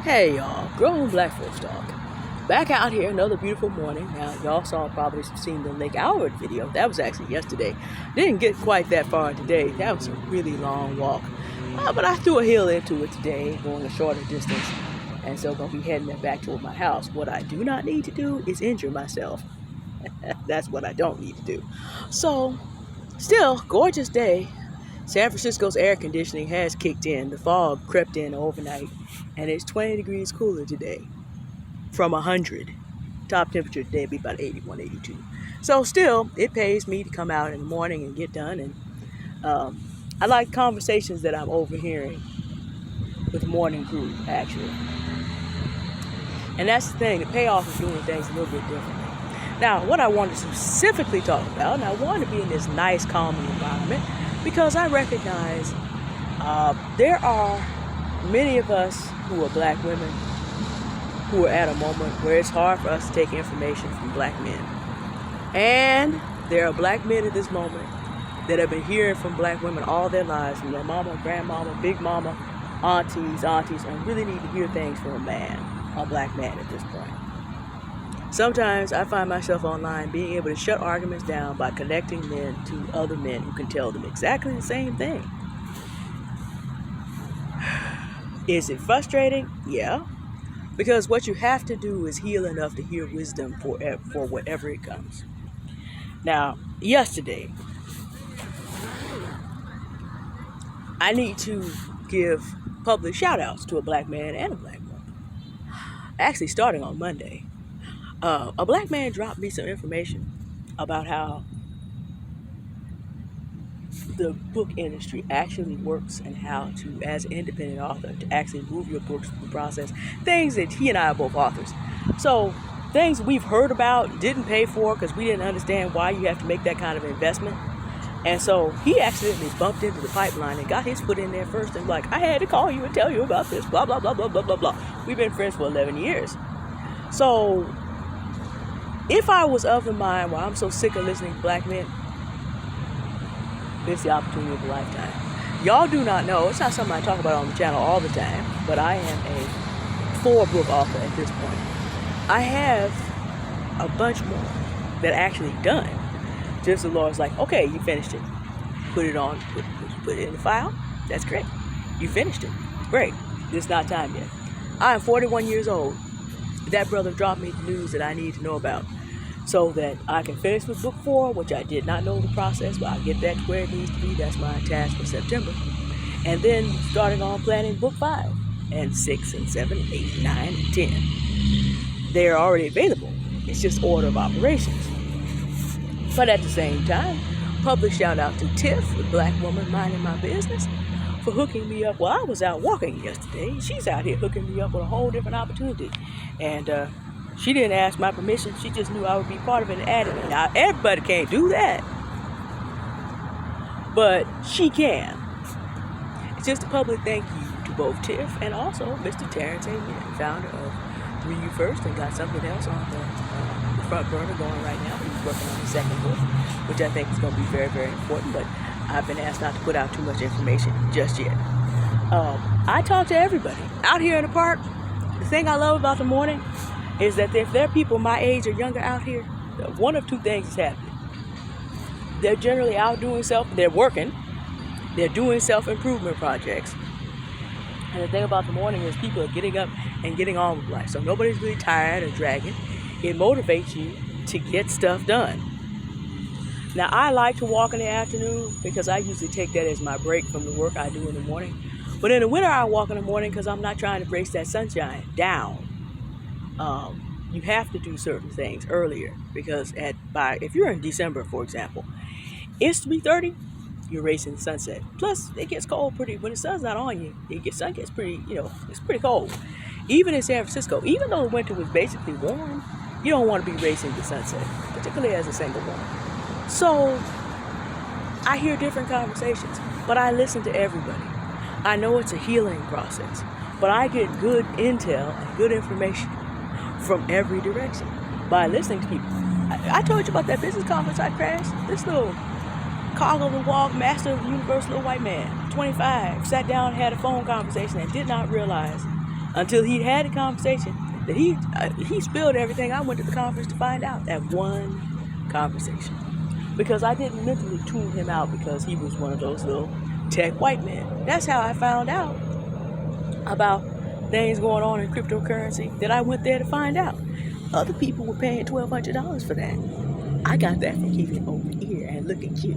Hey y'all, Grown Black Folks Talk. Back out here, another beautiful morning. Now, y'all probably seen the Lake Howard video. That was actually yesterday. Didn't get quite that far today. That was a really long walk. But I threw a hill into it today, going a shorter distance. And so I'm going to be heading back toward my house. What I do not need to do is injure myself. That's what I don't need to do. So, still, gorgeous day. San Francisco's air conditioning has kicked in. The fog crept in overnight, and it's 20 degrees cooler today from 100. Top temperature today will be about 81, 82. So still, it pays me to come out in the morning and get done. And I like conversations that I'm overhearing with the morning crew, actually. And that's the thing, the payoff of doing things a little bit differently. Now, what I want to specifically talk about, and I want to be in this nice, calming environment, because I recognize there are many of us who are black women who are at a moment where it's hard for us to take information from black men. And there are black men at this moment that have been hearing from black women all their lives, from their mama, grandmama, big mama, aunties, and really need to hear things from a man, a black man at this point. Sometimes I find myself online being able to shut arguments down by connecting men to other men who can tell them exactly the same thing. Is it frustrating? Yeah. Because what you have to do is heal enough to hear wisdom for whatever it comes. Now, yesterday, I need to give public shout outs to a black man and a black woman. Actually, starting on Monday. A black man dropped me some information about how the book industry actually works and how to, as an independent author, to actually move your books through the process. Things that he and I are both authors. So things we've heard about, didn't pay for because we didn't understand why you have to make that kind of investment. And so he accidentally bumped into the pipeline and got his foot in there first and like, I had to call you and tell you about this, blah, blah, blah, blah, blah, blah, blah. We've been friends for 11 years. So if I was of the mind where I'm so sick of listening to black men, it's the opportunity of a lifetime. Y'all do not know, it's not something I talk about on the channel all the time, but I am a 4-book author at this point. I have a bunch more that are actually done. Just the Lord's like, okay, you finished it. Put it on, put it in the file. That's great. You finished it. Great. It's not time yet. I am 41 years old. That brother dropped me the news that I need to know about so that I can finish with book 4, which I did not know the process, but I'll get that to where it needs to be. That's my task for September. And then starting on planning book 5 and 6 and 7 and 8 and 9 and 10. They're already available. It's just order of operations. But at the same time, public shout out to Tiff, the black woman minding my business, for hooking me up. Well, I was out walking yesterday. She's out here hooking me up with a whole different opportunity. And she didn't ask my permission. She just knew I would be part of it and added it. Now, everybody can't do that. But she can. It's just a public thank you to both Tiff and also Mr. Terrence Amen, founder of 3U First, and got something else on the front burner going right now. He's working on the second book, which I think is going to be very, very important. But I've been asked not to put out too much information just yet. I talk to everybody. Out here in the park, the thing I love about the morning is that if there are people my age or younger out here, one of two things is happening. They're generally out doing they're working, they're doing self-improvement projects. And the thing about the morning is people are getting up and getting on with life. So nobody's really tired or dragging. It motivates you to get stuff done. Now, I like to walk in the afternoon because I usually take that as my break from the work I do in the morning. But in the winter, I walk in the morning because I'm not trying to brace that sunshine down. You have to do certain things earlier because if you're in December, for example, it's 3:30, you're racing sunset. Plus, it gets cold when the sun's not on you. Sun gets pretty, it's pretty cold. Even in San Francisco, even though the winter was basically warm, you don't want to be racing the sunset, particularly as a single woman. So I hear different conversations, but I listen to everybody. I know it's a healing process, but I get good intel and good information from every direction by listening to people. I told you about that business conference I crashed. This little cog-on-the-walk master of the universe little white man, 25, sat down and had a phone conversation and did not realize until he'd had a conversation that he spilled everything. I went to the conference to find out that one conversation, because I didn't mentally tune him out because he was one of those little tech white men. That's how I found out about things going on in cryptocurrency, that I went there to find out. Other people were paying $1,200 for that. I got that from keeping over here and looking cute.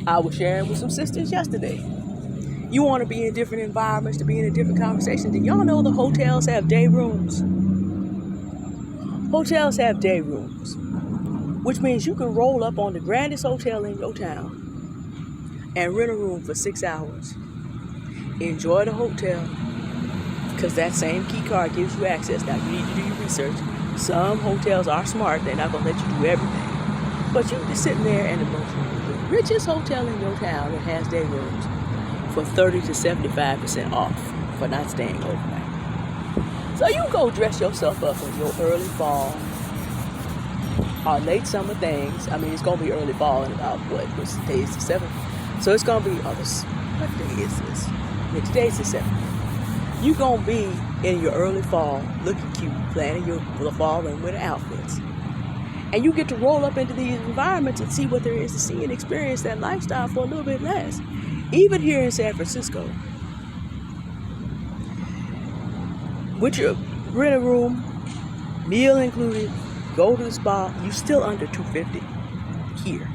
I was sharing with some sisters yesterday. You want to be in different environments, to be in a different conversation. Did y'all know the hotels have day rooms? Hotels have day rooms, which means you can roll up on the grandest hotel in your town and rent a room for 6 hours. Enjoy the hotel, because that same key card gives you access. Now, you need to do your research. Some hotels are smart. They're not going to let you do everything. But you're just sitting there in the richest hotel in your town that has day rooms for 30 to 75% off for not staying overnight. So you go dress yourself up in your early fall or late summer things. I mean, it's going to be early fall in about, what's the day is the 7th? So it's going to be, what day is this? Yeah, today's the 7th. You're going to be in your early fall, looking cute, planning your fall and winter outfits. And you get to roll up into these environments and see what there is to see and experience that lifestyle for a little bit less. Even here in San Francisco, with your rent a room, meal included, go to the spa, you still under $250 here.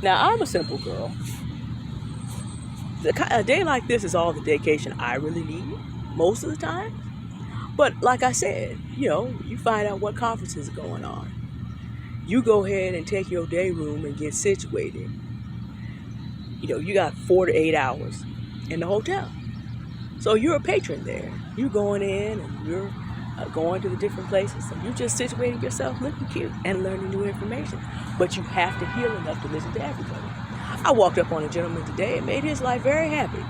Now, I'm a simple girl. A day like this is all the vacation I really need most of the time. But like I said, you find out what conferences are going on. You go ahead and take your day room and get situated. You got 4 to 8 hours in the hotel. So you're a patron there. You're going in and you're going to the different places. And you're just situating yourself, looking cute and learning new information. But you have to heal enough to listen to everybody. I walked up on a gentleman today and made his life very happy.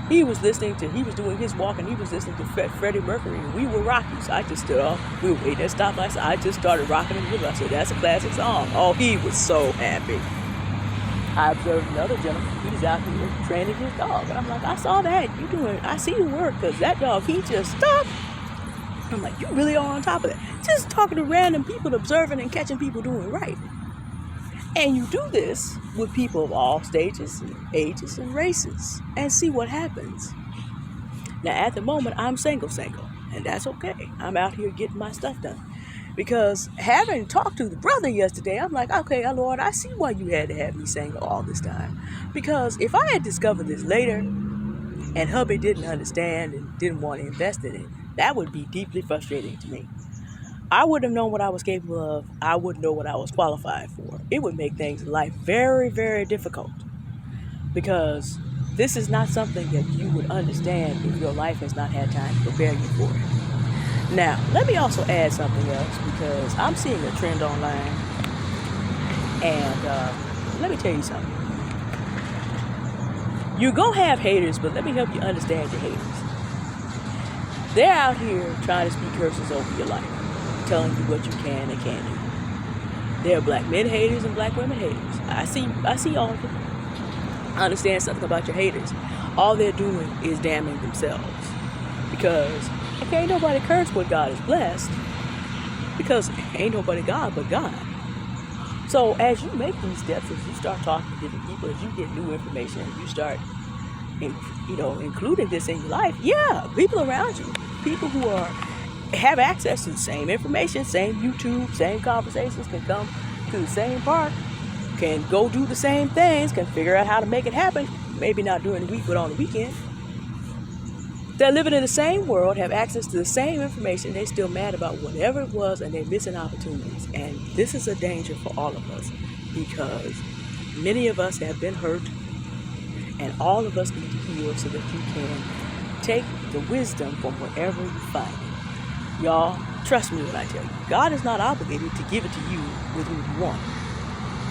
He was doing his walk and he was listening to Freddie Mercury, and We Were Rocky. So I just stood off. We were waiting at stoplights. I just started rocking in the middle. I said, that's a classic song. Oh, he was so happy. I observed another gentleman. He's out here training his dog. And I'm like, I saw that. I see you work, because that dog, he just stopped. I'm like, you really are on top of that. Just talking to random people, observing and catching people doing right. And you do this with people of all stages, and ages, and races, and see what happens. Now, at the moment, I'm single, and that's okay. I'm out here getting my stuff done. Because having talked to the brother yesterday, I'm like, okay, Lord, I see why you had to have me single all this time. Because if I had discovered this later, and hubby didn't understand and didn't want to invest in it, that would be deeply frustrating to me. I wouldn't have known what I was capable of. I wouldn't know what I was qualified for. It would make things in life very, very difficult, because this is not something that you would understand if your life has not had time to prepare you for it. Now, let me also add something else, because I'm seeing a trend online, and let me tell you something. You're going to have haters, but let me help you understand your haters. They're out here trying to speak curses over your life, telling you what you can and can't do. There are black men haters and black women haters. I see all of them. I understand something about your haters. All they're doing is damning themselves. Because ain't nobody curse what God is blessed. Because ain't nobody God but God. So as you make these steps, as you start talking to different people, as you get new information, and you start including this in your life, people around you, people who have access to the same information, same YouTube, same conversations, can come to the same park, can go do the same things, can figure out how to make it happen, maybe not during the week, but on the weekend. They're living in the same world, have access to the same information, they're still mad about whatever it was, and they're missing opportunities. And this is a danger for all of us, because many of us have been hurt, and all of us need to heal so that you can take the wisdom from wherever you find it. Y'all, trust me when I tell you, God is not obligated to give it to you with who you want.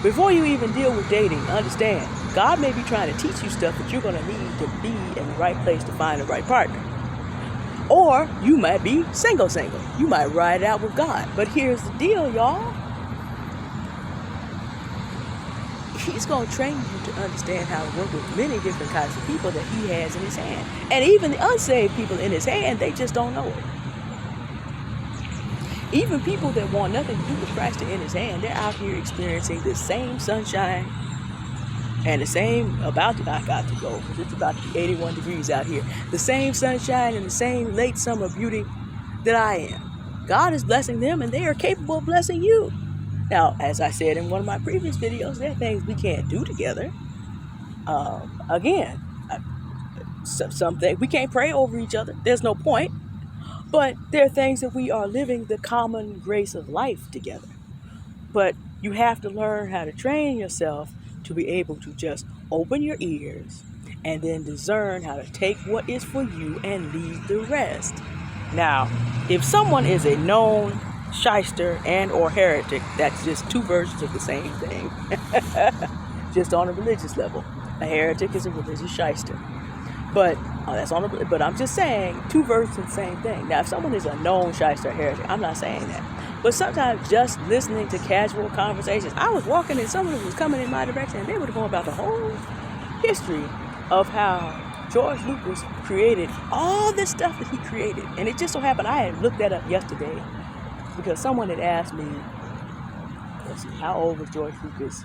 Before you even deal with dating, understand, God may be trying to teach you stuff that you're going to need to be in the right place to find the right partner. Or you might be single. You might ride it out with God. But here's the deal, y'all. He's going to train you to understand how to work with many different kinds of people that he has in his hand. And even the unsaved people in his hand, they just don't know it. Even people that want nothing to do with Christ are in his hand, they're out here experiencing the same sunshine and the same, I got to go, because it's about 81 degrees out here. The same sunshine and the same late summer beauty that I am. God is blessing them, and they are capable of blessing you. Now, as I said in one of my previous videos, there are things we can't do together. Some things we can't pray over each other. There's no point. But there are things that we are living the common grace of life together. But you have to learn how to train yourself to be able to just open your ears and then discern how to take what is for you and leave the rest. Now, if someone is a known shyster and or heretic, that's just two versions of the same thing. Just on a religious level. A heretic is a religious shyster. But but I'm just saying two versions of the same thing. Now, if someone is a known shyster or heretic, I'm not saying that. But sometimes just listening to casual conversations, I was walking and someone was coming in my direction and they were going about the whole history of how George Lucas created all this stuff that he created. And it just so happened I had looked that up yesterday because someone had asked me, let's see, how old was George Lucas?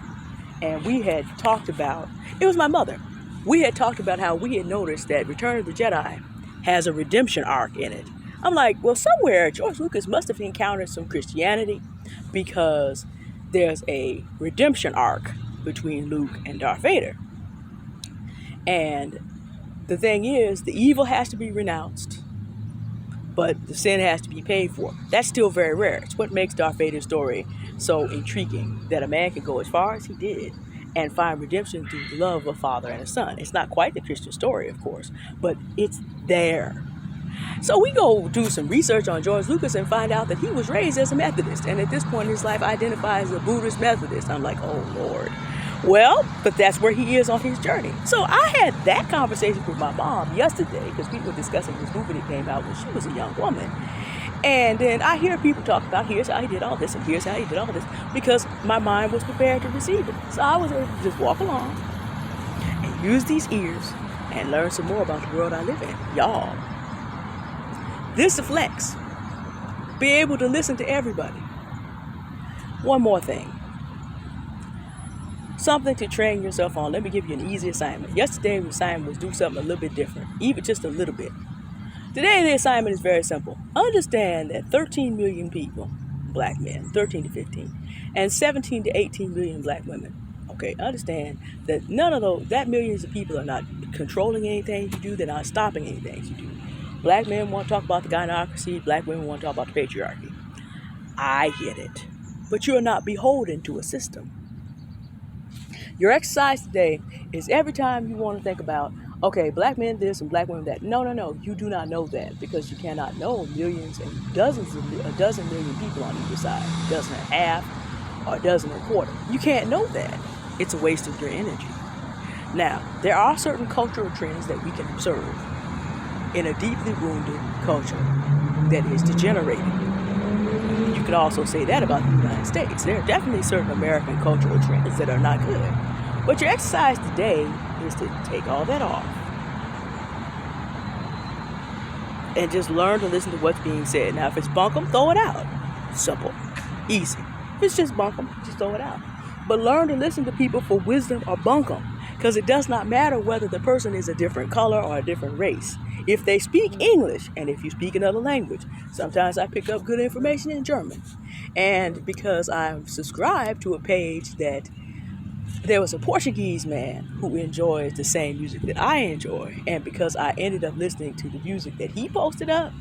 And we had talked about, it was my mother. We had talked about how we had noticed that Return of the Jedi has a redemption arc in it. I'm like, well, somewhere George Lucas must have encountered some Christianity because there's a redemption arc between Luke and Darth Vader. And the thing is, the evil has to be renounced, but the sin has to be paid for. That's still very rare. It's what makes Darth Vader's story so intriguing, that a man could go as far as he did and find redemption through the love of a father and a son. It's not quite the Christian story, of course, but it's there. So we go do some research on George Lucas and find out that he was raised as a Methodist, and at this point in his life identifies as a Buddhist Methodist. I'm like, oh Lord. Well, but that's where he is on his journey. So I had that conversation with my mom yesterday because we were discussing this movie that came out when she was a young woman. And then I hear people talk about, here's how he did all this, and here's how he did all this, because my mind was prepared to receive it. So I was able to just walk along and use these ears and learn some more about the world I live in. Y'all, this is a flex. Be able to listen to everybody. One more thing. Something to train yourself on. Let me give you an easy assignment. Yesterday, the assignment was do something a little bit different, even just a little bit. Today, the assignment is very simple. Understand that 13 million people, black men, 13 to 15, and 17 to 18 million black women. Okay, understand that none of those, that millions of people are not controlling anything you do. They're not stopping anything you do. Black men want to talk about the gynocracy. Black women want to talk about the patriarchy. I get it. But you're not beholden to a system. Your exercise today is every time you want to think about, okay, black men this and black women that. No. You do not know that because you cannot know millions and a dozen million people on either side. A dozen and a half or a dozen and a quarter. You can't know that. It's a waste of your energy. Now, there are certain cultural trends that we can observe in a deeply wounded culture that is degenerating. You could also say that about the United States. There are definitely certain American cultural trends that are not good. But your exercise today is to take all that off and just learn to listen to what's being said. Now, if it's bunkum, throw it out. Simple. Easy. If it's just bunkum, just throw it out. But learn to listen to people for wisdom or bunkum, because it does not matter whether the person is a different color or a different race. If they speak English, and if you speak another language, sometimes I pick up good information in German. And because I'm subscribed to a page that there was a Portuguese man who enjoys the same music that I enjoy, and because I ended up listening to the music that he posted up,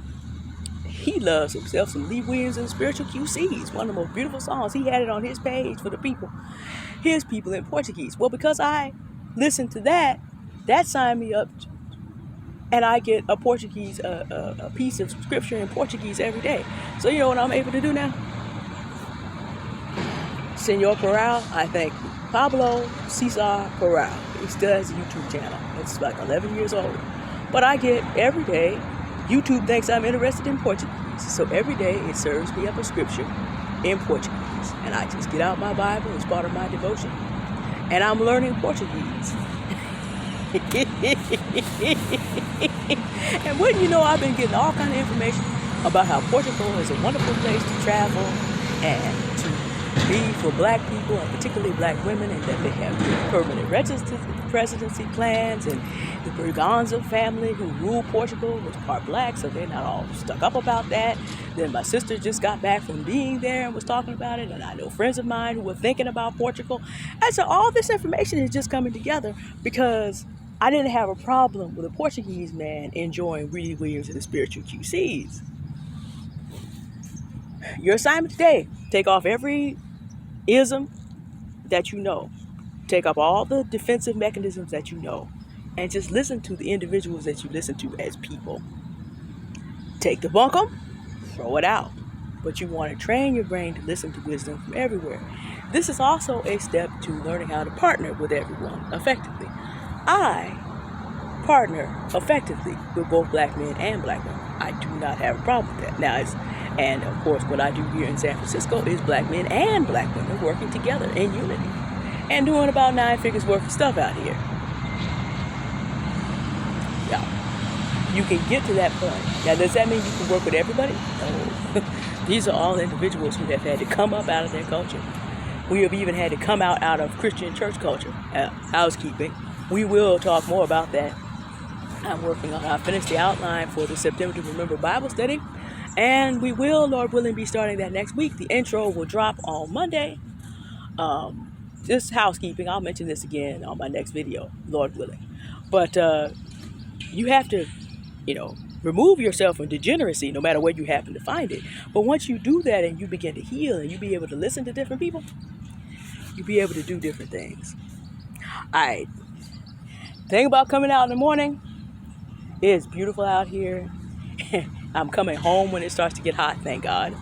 he loves himself some Lee Williams and Spiritual QCs, one of the most beautiful songs. He had it on his page for the people, his people in Portuguese. Well, because I listened to that signed me up, and I get a Portuguese, a piece of scripture in Portuguese every day. So you know what I'm able to do now? Senor Peral, I thank you. Pablo Cesar Peral. He still has a YouTube channel. It's like 11 years old. But I get every day, YouTube thinks I'm interested in Portuguese. So every day it serves me up a scripture in Portuguese. And I just get out my Bible as part of my devotion. and I'm learning Portuguese. And wouldn't you know, I've been getting all kind of information about how Portugal is a wonderful place to travel and to be for black people, and particularly black women, and that they have permanent residency plans, and the Braganza family who ruled Portugal was part black, so they're not all stuck up about that. Then my sister just got back from being there and was talking about it, and I know friends of mine who were thinking about Portugal. And so all this information is just coming together because I didn't have a problem with a Portuguese man enjoying Reedy Williams and the Spiritual QCs. Your assignment today, take off every ism that you know. Take up all the defensive mechanisms that you know. And just listen to the individuals that you listen to as people. Take the bunkum, throw it out. But you want to train your brain to listen to wisdom from everywhere. This is also a step to learning how to partner with everyone effectively. I partner effectively with both black men and black women. I do not have a problem with that. Now, and of course, what I do here in San Francisco is black men and black women working together in unity and doing about 9 figures worth of stuff out here. Yeah, you can get to that point. Now, does that mean you can work with everybody? No. These are all individuals who have had to come up out of their culture. We have even had to come out of Christian church culture, housekeeping. We will talk more about that. I finished the outline for the September to Remember Bible study, and we will, Lord willing, be starting that next week. The intro will drop on Monday. Just housekeeping. I'll mention this again on my next video, Lord willing. But you have to, remove yourself from degeneracy no matter where you happen to find it. But once you do that and you begin to heal and you be able to listen to different people, you'll be able to do different things. All right. Thing about coming out in the morning, it's beautiful out here. I'm coming home when it starts to get hot, thank God.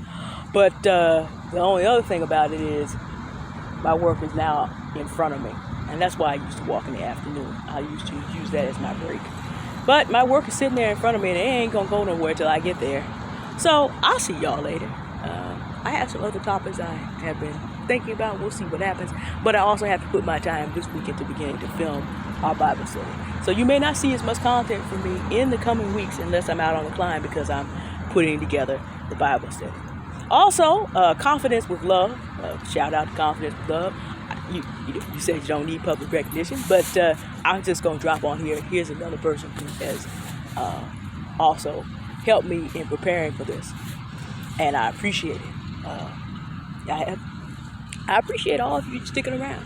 But the only other thing about it is my work is now in front of me. And that's why I used to walk in the afternoon. I used to use that as my break. But my work is sitting there in front of me and it ain't going to go nowhere till I get there. So I'll see y'all later. I have some other topics I have been thinking about. We'll see what happens. But I also have to put my time this weekend to beginning to film our Bible study. So you may not see as much content from me in the coming weeks unless I'm out on the climb because I'm putting together the Bible study. Also, Confidence with Love. Shout out to Confidence with Love. You said you don't need public recognition, but I'm just going to drop on here. Here's another person who has also helped me in preparing for this. And I appreciate it. I appreciate all of you sticking around.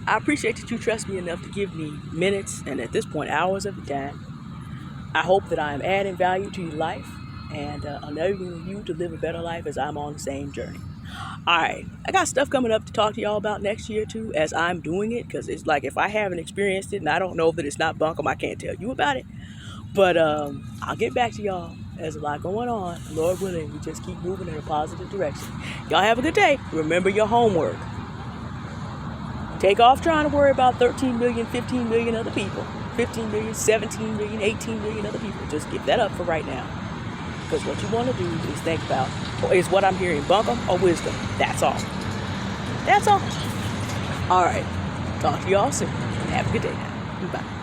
I appreciate that you trust me enough to give me minutes and at this point hours of your time. I hope that I am adding value to your life and enabling you to live a better life as I'm on the same journey. All right, I got stuff coming up to talk to y'all about next year too as I'm doing it, because it's like if I haven't experienced it and I don't know that it's not bunkum, I can't tell you about it. But I'll get back to y'all. There's a lot going on. Lord willing, we just keep moving in a positive direction. Y'all have a good day. Remember your homework. Take off trying to worry about 13 million, 15 million other people. 15 million, 17 million, 18 million other people. Just give that up for right now. Because what you want to do is think about, is what I'm hearing, bunkum or wisdom? That's all. That's all. All right. Talk to y'all soon. Have a good day now. Bye.